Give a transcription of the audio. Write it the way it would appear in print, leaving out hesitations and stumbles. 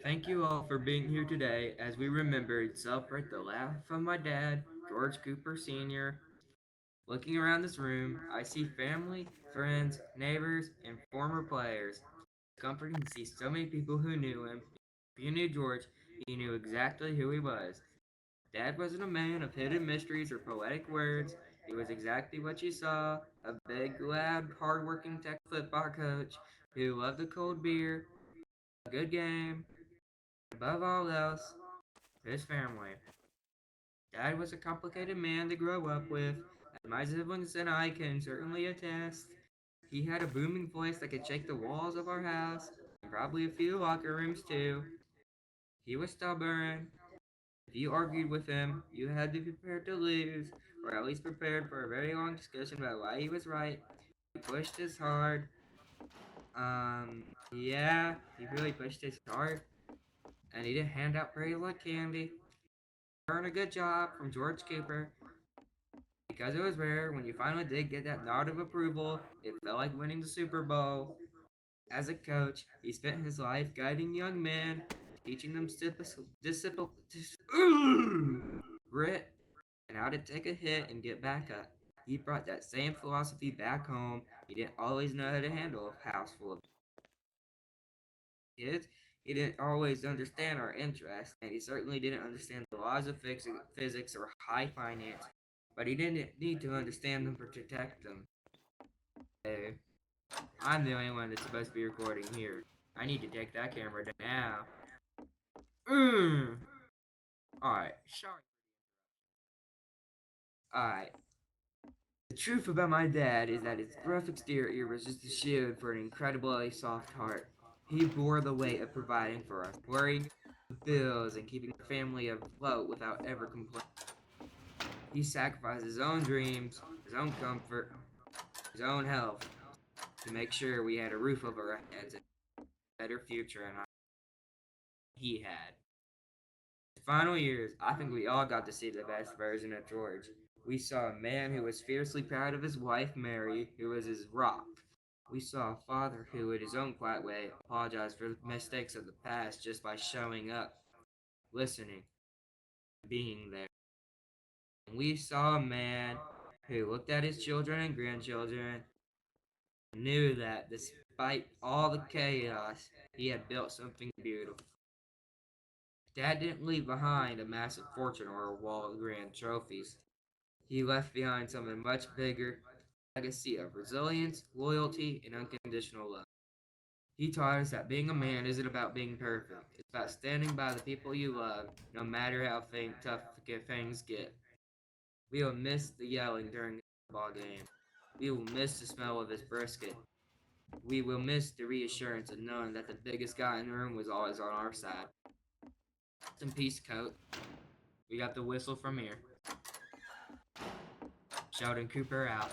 Thank you all for being here today as we remember and celebrate the life of my dad, George Cooper Sr. Looking around this room, I see family, friends, neighbors, and former players. It's comforting to see so many people who knew him. If you knew George, you knew exactly who he was. Dad wasn't a man of hidden mysteries or poetic words. He was exactly what you saw, a big, loud, hard-working tech football coach who loved a cold beer, a good game, above all else, his family. Dad was a complicated man to grow up with, as my siblings and I can certainly attest. He had a booming voice that could shake the walls of our house, and probably a few locker rooms too. He was stubborn. If you argued with him, you had to be prepared to lose, or at least prepared for a very long discussion about why he was right. He pushed us hard. Yeah, he really pushed us hard, and he didn't hand out praise like candy. Earn a good job from George Cooper. Because it was rare, when you finally did get that nod of approval, it felt like winning the Super Bowl. As a coach, he spent his life guiding young men, teaching them grit, and how to take a hit and get back up. He brought that same philosophy back home. He didn't always know how to handle a house full of kids. He didn't always understand our interests, and he certainly didn't understand the laws of physics or high finance, but he didn't need to understand them to protect them. Hey, I'm the only one that's supposed to be recording here. I need to take that camera down now. Alright, sorry. Alright. The truth about my dad is that his rough exterior was just a shield for an incredibly soft heart. He bore the weight of providing for us, worrying the bills and keeping our family afloat without ever complaining. He sacrificed his own dreams, his own comfort, his own health to make sure we had a roof over our heads and a better future than he had. His final years, I think we all got to see the best version of George. We saw a man who was fiercely proud of his wife, Mary, who was his rock. We saw a father who, in his own quiet way, apologized for the mistakes of the past just by showing up, listening, being there. And we saw a man who looked at his children and grandchildren and knew that despite all the chaos, he had built something beautiful. Dad didn't leave behind a massive fortune or a wall of grand trophies. He left behind something much bigger, a legacy of resilience, loyalty, and unconditional love. He taught us that being a man isn't about being perfect. It's about standing by the people you love, no matter how tough things get. We will miss the yelling during the football game. We will miss the smell of his brisket. We will miss the reassurance of knowing that the biggest guy in the room was always on our side. Rest in peace, coach. We got the whistle from here. Sheldon Cooper out.